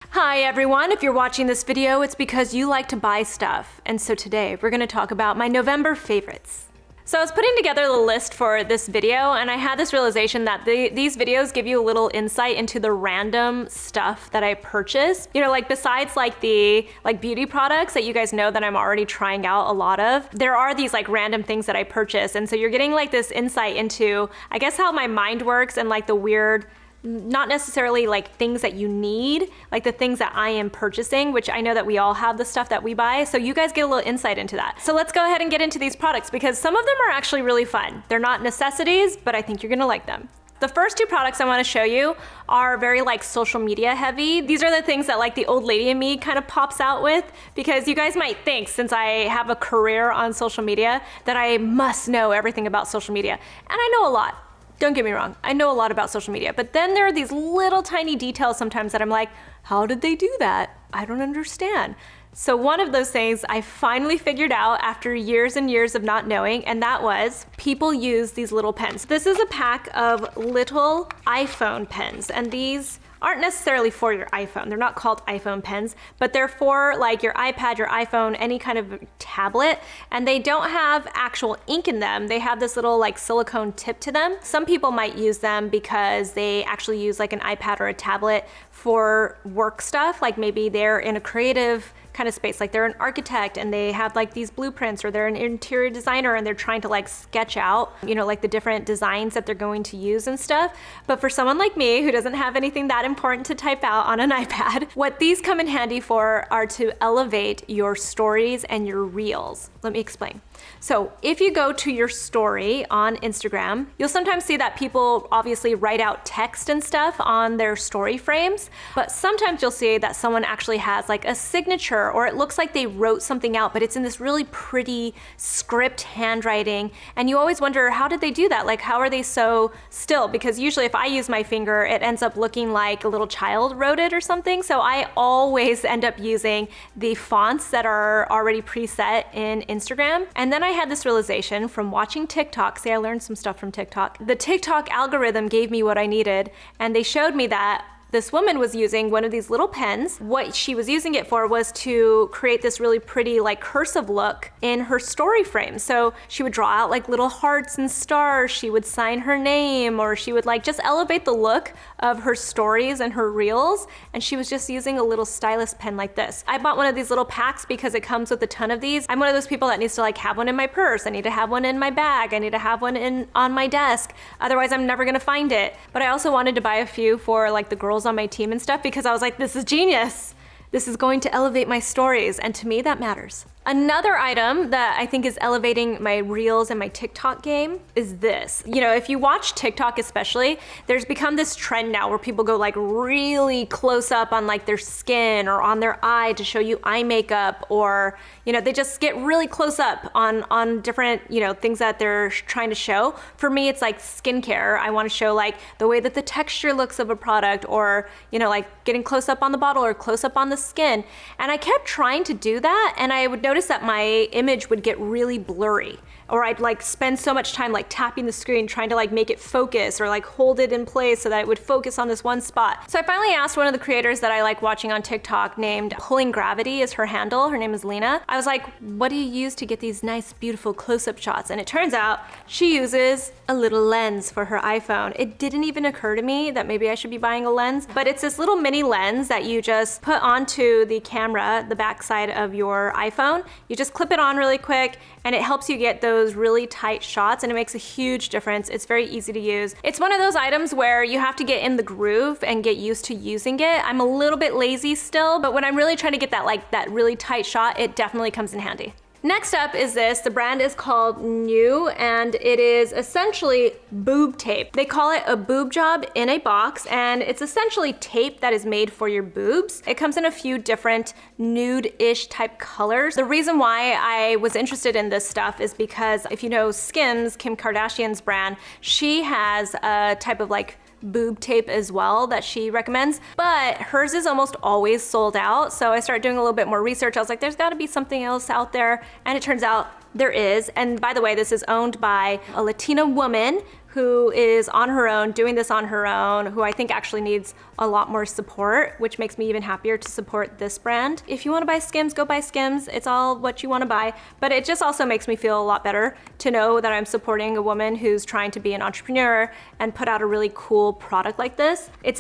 Hi everyone, if you're watching this video, it's because you like to buy stuff. And so today we're gonna talk about my November favorites. So I was putting together the list for this video and I had this realization that these videos give you a little insight into the random stuff that I purchase. You know, like besides like the beauty products that you guys know that I'm already trying out a lot of, there are these like random things that I purchase. And so you're getting like this insight into, I guess, how my mind works and like the weird, not necessarily like things that you need, like the things that I am purchasing, which I know that we all have the stuff that we buy. So you guys get a little insight into that. So let's go ahead and get into these products because some of them are actually really fun. They're not necessities, but I think you're gonna like them. The first two products I wanna show you are very like social media heavy. These are the things that like the old lady in me kind of pops out with, because you guys might think, since I have a career on social media, that I must know everything about social media. And I know a lot. Don't get me wrong, I know a lot about social media, but then there are these little tiny details sometimes that I'm like, how did they do that? I don't understand. So one of those things I finally figured out after years and years of not knowing, and that was people use these little pens. This is a pack of little iPhone pens, and these aren't necessarily for your iPhone. They're not called iPhone pens, but they're for like your iPad, your iPhone, any kind of tablet, and they don't have actual ink in them. They have this little like silicone tip to them. Some people might use them because they actually use like an iPad or a tablet for work stuff, like maybe they're in a creative kind of space, like they're an architect and they have like these blueprints, or they're an interior designer and they're trying to like sketch out, you know, like the different designs that they're going to use and stuff. But for someone like me who doesn't have anything that important to type out on an iPad, what these come in handy for are to elevate your stories and your reels. Let me explain. So if you go to your story on Instagram, you'll sometimes see that people obviously write out text and stuff on their story frames, but sometimes you'll see that someone actually has like a signature, or it looks like they wrote something out, but it's in this really pretty script handwriting. And you always wonder, how did they do that? Like, how are they so still? Because usually if I use my finger, it ends up looking like a little child wrote it or something. So I always end up using the fonts that are already preset in Instagram. And then I had this realization from watching TikTok. See, I learned some stuff from TikTok. The TikTok algorithm gave me what I needed, and they showed me that this woman was using one of these little pens. What she was using it for was to create this really pretty like cursive look in her story frame. So she would draw out like little hearts and stars, she would sign her name, or she would like just elevate the look of her stories and her reels. And she was just using a little stylus pen like this. I bought one of these little packs because it comes with a ton of these. I'm one of those people that needs to like have one in my purse. I need to have one in my bag. I need to have one on my desk. Otherwise I'm never gonna find it. But I also wanted to buy a few for like the girls on my team and stuff, because I was like, this is genius. This is going to elevate my stories, and to me that matters. Another item that I think is elevating my reels and my TikTok game is this. You know, if you watch TikTok especially, there's become this trend now where people go like really close up on like their skin or on their eye to show you eye makeup, or, you know, they just get really close up on different, you know, things that they're trying to show. For me, it's like skincare. I want to show like the way that the texture looks of a product, or, you know, like getting close up on the bottle or close up on the skin. And I kept trying to do that, and I would notice that my image would get really blurry, or I'd like spend so much time like tapping the screen trying to like make it focus, or like hold it in place so that it would focus on this one spot. So I finally asked one of the creators that I like watching on TikTok, named Pulling Gravity is her handle, her name is Lena. I was like, what do you use to get these nice beautiful close-up shots? And it turns out she uses a little lens for her iPhone. It didn't even occur to me that maybe I should be buying a lens, but it's this little mini lens that you just put onto the camera, the back side of your iPhone. You just clip it on really quick, and it helps you get those really tight shots, and it makes a huge difference. It's very easy to use. It's one of those items where you have to get in the groove and get used to using it. I'm a little bit lazy still, but when I'm really trying to get that really tight shot, it definitely comes in handy. Next up is this. The brand is called New, and it is essentially boob tape. They call it a boob job in a box, and it's essentially tape that is made for your boobs. It comes in a few different nude-ish type colors. The reason why I was interested in this stuff is because if you know Skims, Kim Kardashian's brand, she has a type of like boob tape as well that she recommends, but hers is almost always sold out. So I started doing a little bit more research. I was like, there's gotta be something else out there. And it turns out there is. And by the way, this is owned by a Latina woman who is on her own, doing this on her own, who I think actually needs a lot more support, which makes me even happier to support this brand. If you wanna buy Skims, go buy Skims. It's all what you wanna buy, but it just also makes me feel a lot better to know that I'm supporting a woman who's trying to be an entrepreneur and put out a really cool product like this. It's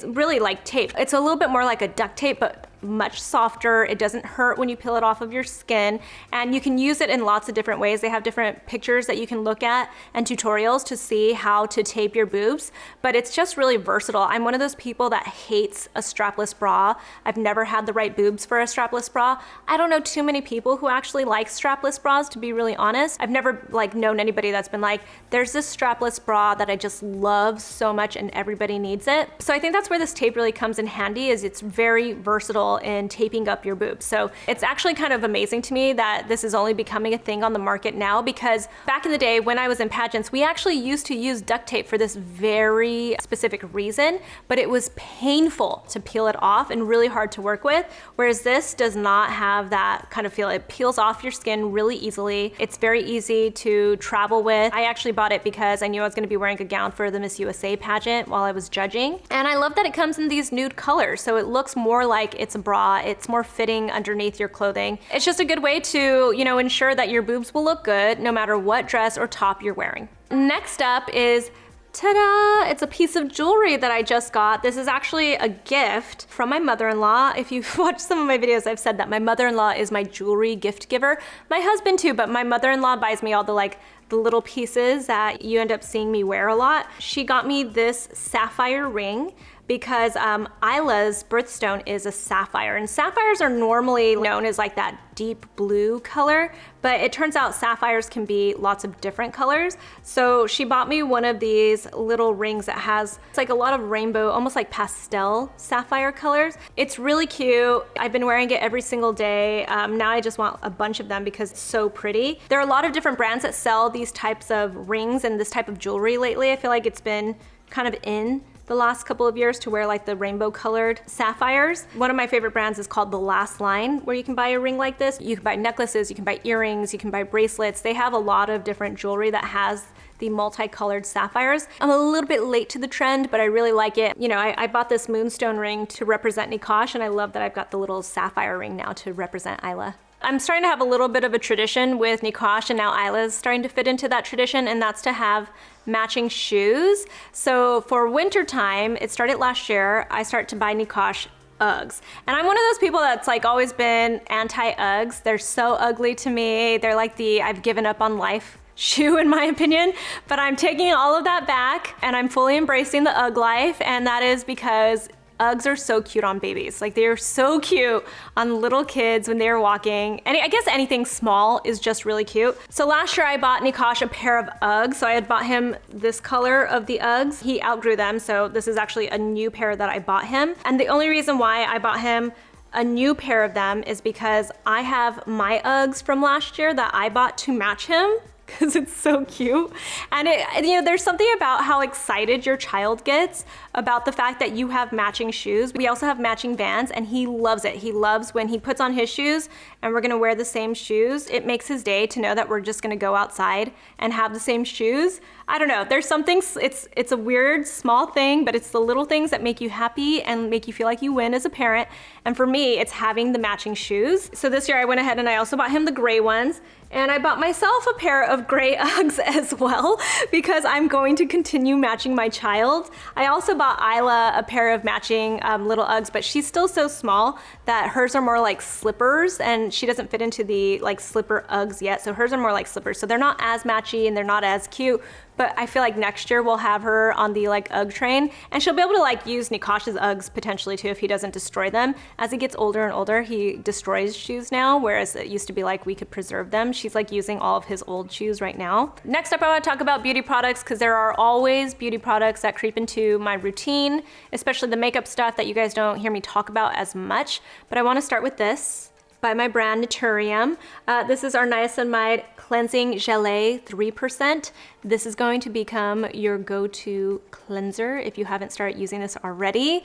really like tape. It's a little bit more like a duct tape, but much softer. It doesn't hurt when you peel it off of your skin, and you can use it in lots of different ways. They have different pictures that you can look at and tutorials to see how to tape your boobs, but it's just really versatile. I'm one of those people that hates a strapless bra. I've never had the right boobs for a strapless bra. I don't know too many people who actually like strapless bras, to be really honest. I've never known anybody that's been like, there's this strapless bra that I just love so much and everybody needs it. So I think that's where this tape really comes in handy, is it's very versatile in taping up your boobs. So it's actually kind of amazing to me that this is only becoming a thing on the market now, because back in the day when I was in pageants, we actually used to use duct tape for this very specific reason, but it was painful to peel it off and really hard to work with, whereas this does not have that kind of feel. It peels off your skin really easily. It's very easy to travel with. I actually bought it because I knew I was gonna be wearing a gown for the Miss USA pageant while I was judging. And I love that it comes in these nude colors, so it looks more like it's a bra. It's more fitting underneath your clothing. It's just a good way to, ensure that your boobs will look good no matter what dress or top you're wearing. Next up is, ta-da! It's a piece of jewelry that I just got. This is actually a gift from my mother-in-law. If you've watched some of my videos, I've said that my mother-in-law is my jewelry gift giver. My husband too, but my mother-in-law buys me all the little pieces that you end up seeing me wear a lot. She got me this sapphire ring because Isla's birthstone is a sapphire, and sapphires are normally known as that deep blue color, but it turns out sapphires can be lots of different colors. So she bought me one of these little rings that has, it's a lot of rainbow, almost like pastel sapphire colors. It's really cute. I've been wearing it every single day. Now I just want a bunch of them because it's so pretty. There are a lot of different brands that sell these types of rings and this type of jewelry lately. I feel like it's been kind of in the last couple of years to wear the rainbow colored sapphires. One of my favorite brands is called The Last Line, where you can buy a ring like this. You can buy necklaces, you can buy earrings, you can buy bracelets. They have a lot of different jewelry that has the multicolored sapphires. I'm a little bit late to the trend, but I really like it. I bought this moonstone ring to represent Nikosh, and I love that I've got the little sapphire ring now to represent Isla. I'm starting to have a little bit of a tradition with Nikosh, and now Isla's starting to fit into that tradition, and that's to have matching shoes. So for winter time, it started last year, I start to buy Nikosh Uggs. And I'm one of those people that's always been anti-Uggs. They're so ugly to me. They're like the I've given up on life shoe in my opinion, but I'm taking all of that back and I'm fully embracing the Ugg life, and that is because Uggs are so cute on babies. They're so cute on little kids when they're walking. And I guess anything small is just really cute. So last year I bought Nikosh a pair of Uggs. So I had bought him this color of the Uggs. He outgrew them, so this is actually a new pair that I bought him. And the only reason why I bought him a new pair of them is because I have my Uggs from last year that I bought to match him, because it's so cute. And there's something about how excited your child gets about the fact that you have matching shoes. We also have matching Vans, and he loves it. He loves when he puts on his shoes and we're gonna wear the same shoes. It makes his day to know that we're just gonna go outside and have the same shoes. I don't know, there's something, it's a weird small thing, but it's the little things that make you happy and make you feel like you win as a parent. And for me, it's having the matching shoes. So this year I went ahead and I also bought him the gray ones, and I bought myself a pair of gray Uggs as well because I'm going to continue matching my child. I also bought Isla a pair of matching little Uggs, but she's still so small that hers are more like slippers, and she doesn't fit into the slipper Uggs yet, so hers are more like slippers. So they're not as matchy and they're not as cute, but I feel like next year we'll have her on the Ugg train, and she'll be able to use Nikosh's Uggs potentially too if he doesn't destroy them. As he gets older and older, he destroys shoes now, whereas it used to be we could preserve them. She's using all of his old shoes right now. Next up, I want to talk about beauty products, because there are always beauty products that creep into my routine, especially the makeup stuff that you guys don't hear me talk about as much. But I want to start with this by my brand Naturium. This is our niacinamide cleansing gelée 3%. This is going to become your go-to cleanser if you haven't started using this already.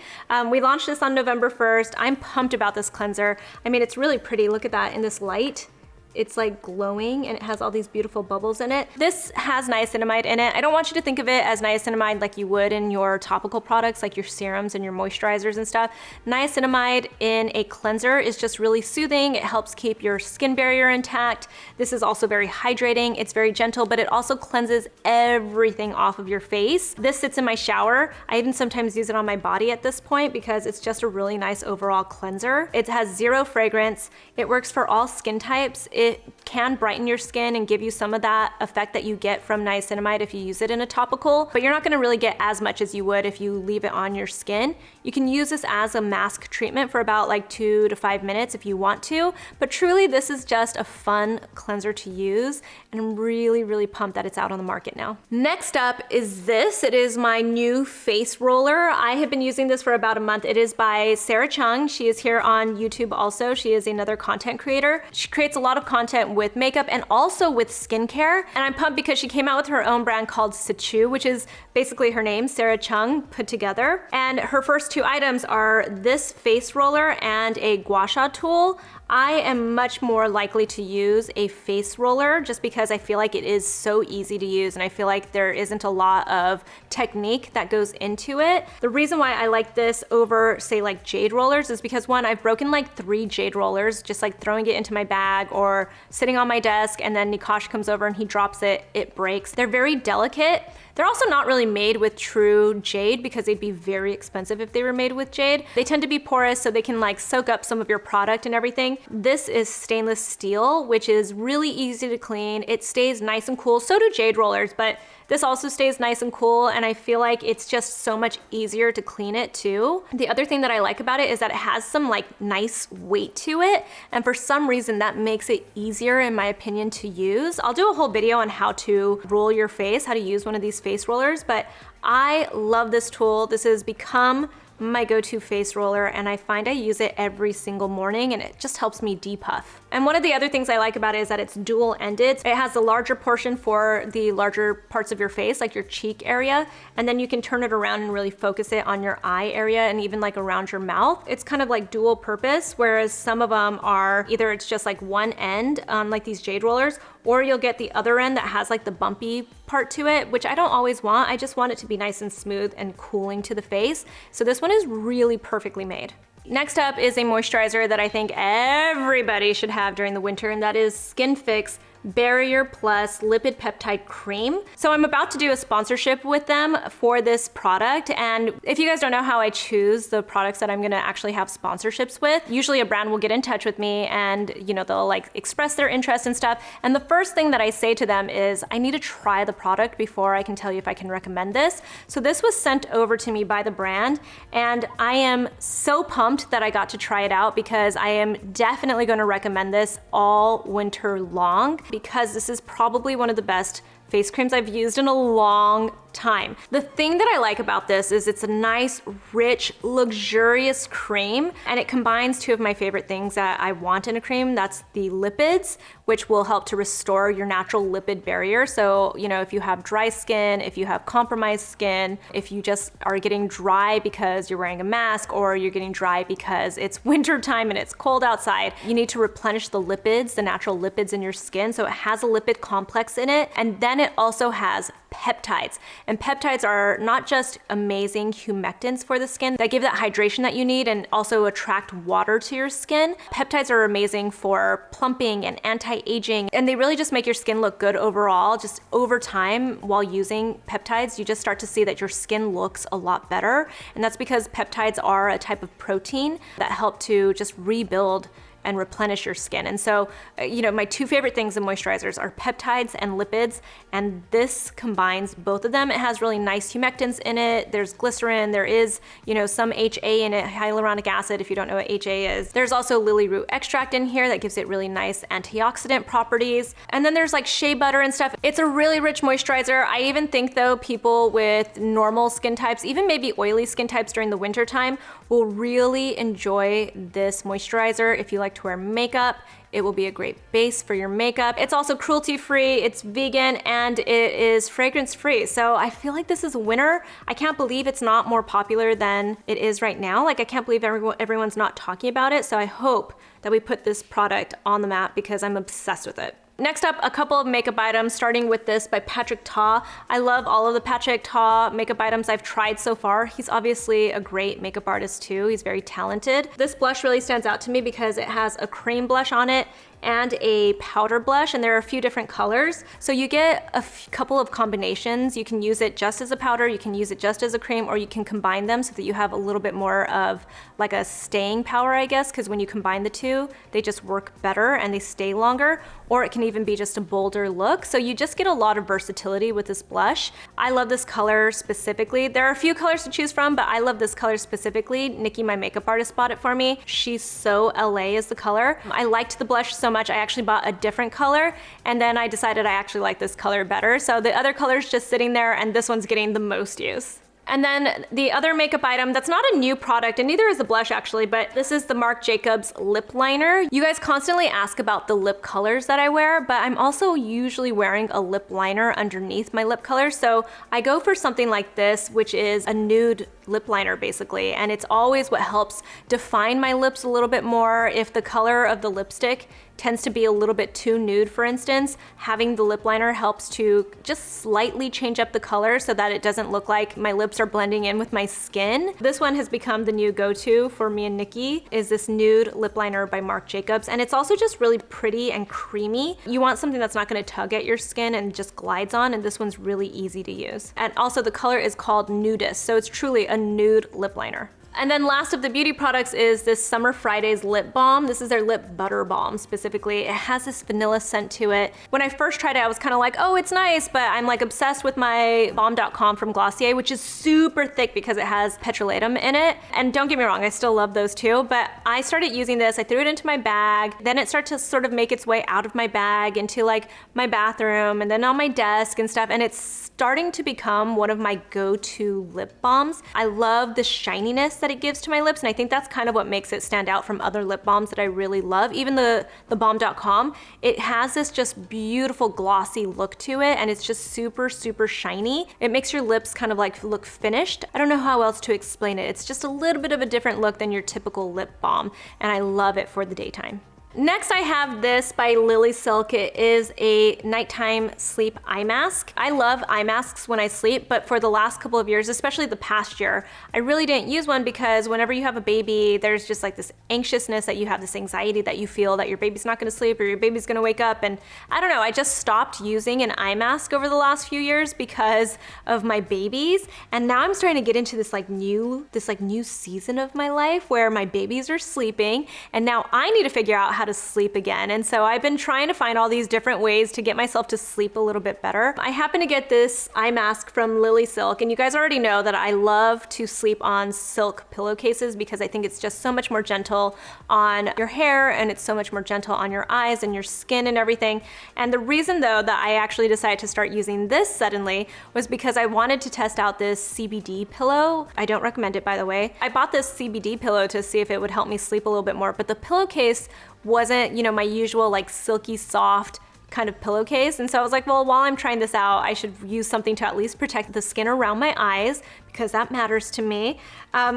We launched this on November 1st. I'm pumped about this cleanser. I mean, it's really pretty. Look at that in this light. it's like glowing and it has all these beautiful bubbles in it. This has niacinamide in it. I don't want you to think of it as niacinamide like you would in your topical products, like your serums and your moisturizers and stuff. Niacinamide in a cleanser is just really soothing. It helps keep your skin barrier intact. This is also very hydrating. It's very gentle, but it also cleanses everything off of your face. This sits in my shower. I even sometimes use it on my body at this point because it's just a really nice overall cleanser. It has 0 fragrance. It works for all skin types. It can brighten your skin and give you some of that effect that you get from niacinamide if you use it in a topical, but you're not gonna really get as much as you would if you leave it on your skin. You can use this as a mask treatment for about like 2 to 5 minutes if you want to, but truly this is just a fun cleanser to use, and I'm really, really pumped that it's out on the market now. Next up is this. It is my new face roller. I have been using this for about a month. It is by Sarah Chung. She is here on YouTube also. She is another content creator. She creates a lot of content with makeup and also with skincare, and I'm pumped because she came out with her own brand called Sichu, which is basically her name, Sarah Chung, put together. And her first 2 items are this face roller and a gua sha tool. I am much more likely to use a face roller just because I feel like it is so easy to use and I feel like there isn't a lot of technique that goes into it. The reason why I like this over, say, like jade rollers is because, one, I've broken like 3 jade rollers, just like throwing it into my bag or sitting on my desk, and then Nikosh comes over and he drops it, it breaks. They're very delicate. They're also not really made with true jade because they'd be very expensive if they were made with jade. They tend to be porous so they can like soak up some of your product and everything. This is stainless steel, which is really easy to clean. It stays nice and cool. So do jade rollers, but this also stays nice and cool, and I feel like it's just so much easier to clean it too. The other thing that I like about it is that it has some like nice weight to it, and for some reason that makes it easier, in my opinion, to use. I'll do a whole video on how to roll your face, how to use one of these face rollers, but I love this tool. This has become my go-to face roller, and I find I use it every single morning, and it just helps me depuff. And one of the other things I like about it is that it's dual-ended. It has the larger portion for the larger parts of your face, like your cheek area, and then you can turn it around and really focus it on your eye area and even like around your mouth. It's kind of like dual purpose, whereas some of them are either it's just like one end, like these jade rollers, or you'll get the other end that has like the bumpy part to it, which I don't always want. I just want it to be nice and smooth and cooling to the face. So this one is really perfectly made. Next up is a moisturizer that I think everybody should have during the winter, and that is Skinfix Barrier Plus Lipid Peptide Cream. So I'm about to do a sponsorship with them for this product, and if you guys don't know how I choose the products that I'm gonna actually have sponsorships with, usually a brand will get in touch with me and they'll like express their interest and stuff, and the first thing that I say to them is I need to try the product before I can tell you if I can recommend this. So this was sent over to me by the brand, and I am so pumped that I got to try it out because I am definitely gonna recommend this all winter long, because this is probably one of the best face creams I've used in a long time. The thing that I like about this is it's a nice, rich, luxurious cream, and it combines 2 of my favorite things that I want in a cream. That's the lipids, which will help to restore your natural lipid barrier. So, if you have dry skin, if you have compromised skin, if you just are getting dry because you're wearing a mask, or you're getting dry because it's winter time and it's cold outside, you need to replenish the lipids, the natural lipids in your skin. So it has a lipid complex in it, and then it also has peptides. And peptides are not just amazing humectants for the skin that give that hydration that you need and also attract water to your skin. Peptides are amazing for plumping and anti-aging, and they really just make your skin look good overall. Just over time, while using peptides, you just start to see that your skin looks a lot better. And that's because peptides are a type of protein that help to just rebuild and replenish your skin. And so, my 2 favorite things in moisturizers are peptides and lipids, and this combines both of them. It has really nice humectants in it. There's glycerin, there is, some HA in it, hyaluronic acid, if you don't know what HA is. There's also lily root extract in here that gives it really nice antioxidant properties. And then there's like shea butter and stuff. It's a really rich moisturizer. I even think though people with normal skin types, even maybe oily skin types during the winter time, will really enjoy this moisturizer if you like to wear makeup. It will be a great base for your makeup. It's also cruelty-free, it's vegan, and it is fragrance-free. So I feel like this is a winner. I can't believe it's not more popular than it is right now. Like, I can't believe everyone's not talking about it. So I hope that we put this product on the map because I'm obsessed with it. Next up, a couple of makeup items, starting with this by Patrick Ta. I love all of the Patrick Ta makeup items I've tried so far. He's obviously a great makeup artist too. He's very talented. This blush really stands out to me because it has a cream blush on it and a powder blush, and there are a few different colors. So you get a couple of combinations. You can use it just as a powder, you can use it just as a cream, or you can combine them so that you have a little bit more of like a staying power, I guess, because when you combine the two, they just work better and they stay longer, or it can even be just a bolder look. So you just get a lot of versatility with this blush. I love this color specifically. There are a few colors to choose from, but I love this color specifically. Nikki, my makeup artist, bought it for me. She's so LA is the color. I liked the blush so much, I actually bought a different color, and then I decided I actually like this color better. So the other color's just sitting there, and this one's getting the most use. And then the other makeup item that's not a new product, and neither is the blush actually, but this is the Marc Jacobs lip liner. You guys constantly ask about the lip colors that I wear, but I'm also usually wearing a lip liner underneath my lip color. So I go for something like this, which is a nude lip liner basically, and it's always what helps define my lips a little bit more. If the color of the lipstick tends to be a little bit too nude, for instance, having the lip liner helps to just slightly change up the color so that it doesn't look like my lips are blending in with my skin. This one has become the new go-to for me and Nikki, is this nude lip liner by Marc Jacobs, and it's also just really pretty and creamy. You want something that's not gonna tug at your skin and just glides on, and this one's really easy to use. And also the color is called Nudist, so it's truly a nude lip liner. And then last of the beauty products is this Summer Fridays lip balm. This is their lip butter balm specifically. It has this vanilla scent to it. When I first tried it, I was kind of like, oh, it's nice, but I'm like obsessed with my Balm.com from Glossier, which is super thick because it has petrolatum in it. And don't get me wrong, I still love those too, but I started using this, I threw it into my bag, then it started to sort of make its way out of my bag into like my bathroom and then on my desk and stuff, and it's starting to become one of my go-to lip balms. I love the shininess that it gives to my lips, and I think that's kind of what makes it stand out from other lip balms that I really love. Even the Balm.com, it has this just beautiful glossy look to it, and it's just super, super shiny. It makes your lips kind of like look finished. I don't know how else to explain it. It's just a little bit of a different look than your typical lip balm, and I love it for the daytime. Next, I have this by Lily Silk. It is a nighttime sleep eye mask. I love eye masks when I sleep, but for the last couple of years, especially the past year, I really didn't use one because whenever you have a baby, there's just like this anxiousness that you have, this anxiety that you feel that your baby's not gonna sleep or your baby's gonna wake up. And I don't know, I just stopped using an eye mask over the last few years because of my babies. And now I'm starting to get into this new season of my life where my babies are sleeping, and now I need to figure out how to sleep again. And so I've been trying to find all these different ways to get myself to sleep a little bit better. I happen to get this eye mask from Lily Silk, and you guys already know that I love to sleep on silk pillowcases because I think it's just so much more gentle on your hair, and it's so much more gentle on your eyes and your skin and everything. And the reason though that I actually decided to start using this suddenly was because I wanted to test out this CBD pillow. I don't recommend it, by the way. I bought this CBD pillow to see if it would help me sleep a little bit more, but the pillowcase wasn't, you know, my usual like silky soft kind of pillowcase. And so I was like, well, while I'm trying this out, I should use something to at least protect the skin around my eyes because that matters to me.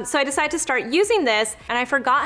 So I decided to start using this, and I forgot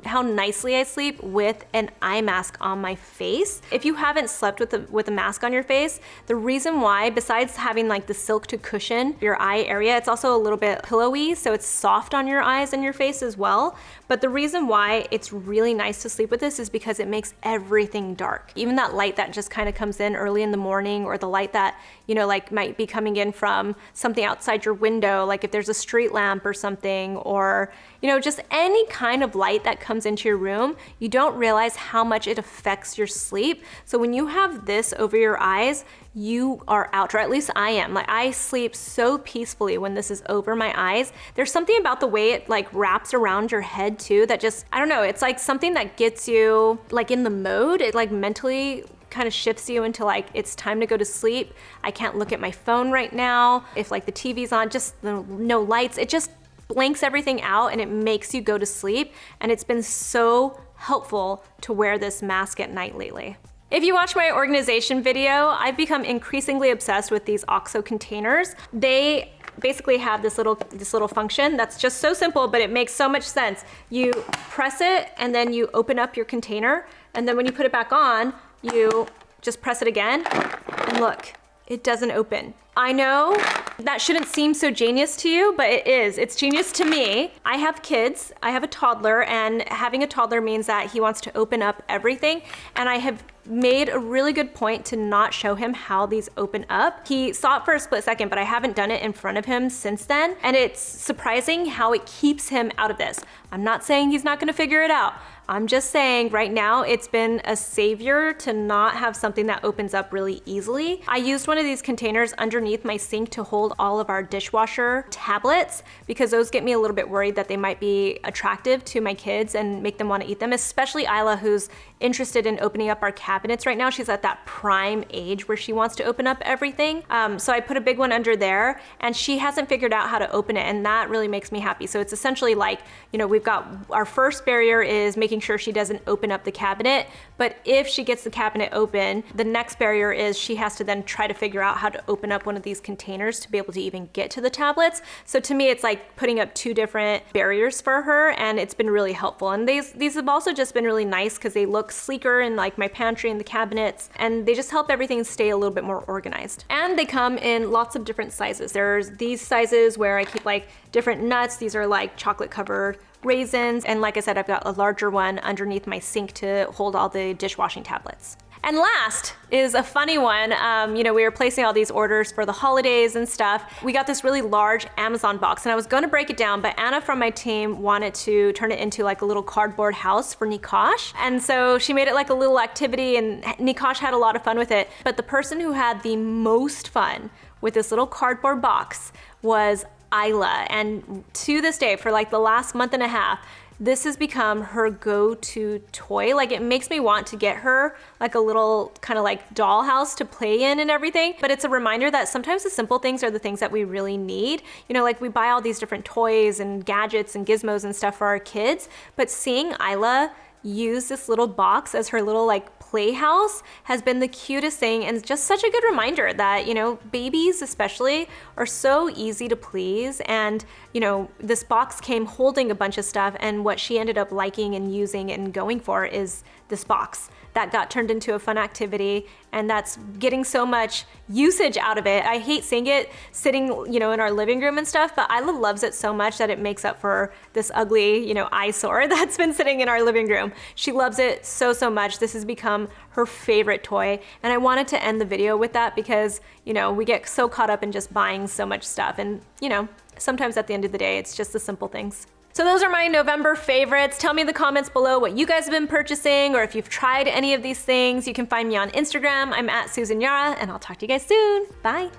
how nicely I sleep with an eye mask on my face. If you haven't slept with a mask on your face, the reason why, besides having like the silk to cushion your eye area, it's also a little bit pillowy, so it's soft on your eyes and your face as well. But the reason why it's really nice to sleep with this is because it makes everything dark. Even that light that just kind of comes in early in the morning, or the light that, you know, like might be coming in from something outside your window, like if there's a street lamp or something, or, you know, just any kind of light that comes into your room, you don't realize how much it affects your sleep. So when you have this over your eyes, you are out, or at least I am. Like, I sleep so peacefully when this is over my eyes. There's something about the way it like wraps around your head too that just, I don't know, it's like something that gets you like in the mode. It like mentally kind of shifts you into like, it's time to go to sleep. I can't look at my phone right now. If like the TV's on, just no lights, it just blanks everything out and it makes you go to sleep. And it's been so helpful to wear this mask at night lately. If you watch my organization video, I've become increasingly obsessed with these OXO containers. They basically have this little function that's just so simple, but it makes so much sense. You press it and then you open up your container, and then when you put it back on, you just press it again, and look, it doesn't open. I know that shouldn't seem so genius to you, but it is. It's genius to me. I have kids, I have a toddler, and having a toddler means that he wants to open up everything, and I have made a really good point to not show him how these open up. He saw it for a split second, but I haven't done it in front of him since then, and it's surprising how it keeps him out of this. I'm not saying he's not gonna figure it out. I'm just saying right now it's been a savior to not have something that opens up really easily. I used one of these containers underneath my sink to hold all of our dishwasher tablets because those get me a little bit worried that they might be attractive to my kids and make them want to eat them, especially Isla, who's interested in opening up our cabinets right now. She's at that prime age where she wants to open up everything. So I put a big one under there, and she hasn't figured out how to open it, and that really makes me happy. So it's essentially like, you know, we've got our first barrier is making sure she doesn't open up the cabinet, but if she gets the cabinet open, the next barrier is she has to then try to figure out how to open up one of these containers to be able to even get to the tablets. So to me, it's like putting up two different barriers for her, and it's been really helpful. And these have also just been really nice because they look sleeker in like my pantry and the cabinets, and they just help everything stay a little bit more organized. And they come in lots of different sizes. There's these sizes where I keep like different nuts. These are like chocolate covered raisins, and like I said, I've got a larger one underneath my sink to hold all the dishwashing tablets. And last is a funny one. You know, we were placing all these orders for the holidays and stuff. We got this really large Amazon box, and I was gonna break it down, but Anna from my team wanted to turn it into like a little cardboard house for Nikosh. And so she made it like a little activity, and Nikosh had a lot of fun with it. But the person who had the most fun with this little cardboard box was Isla. And to this day, for like the last month and a half, this has become her go-to toy. Like, it makes me want to get her like a little kind of like dollhouse to play in and everything. But it's a reminder that sometimes the simple things are the things that we really need. You know, like we buy all these different toys and gadgets and gizmos and stuff for our kids, but seeing Isla use this little box as her little like playhouse has been the cutest thing, and just such a good reminder that, you know, babies especially are so easy to please. And you know, this box came holding a bunch of stuff, and what she ended up liking and using and going for is this box that got turned into a fun activity, and that's getting so much usage out of it. I hate seeing it sitting, you know, in our living room and stuff, but Isla loves it so much that it makes up for this ugly, you know, eyesore that's been sitting in our living room. She loves it so, so much. This has become her favorite toy, and I wanted to end the video with that because, you know, we get so caught up in just buying so much stuff, and, you know, sometimes at the end of the day, it's just the simple things. So those are my November favorites. Tell me in the comments below what you guys have been purchasing, or if you've tried any of these things. You can find me on Instagram. I'm at Susan Yara, and I'll talk to you guys soon. Bye.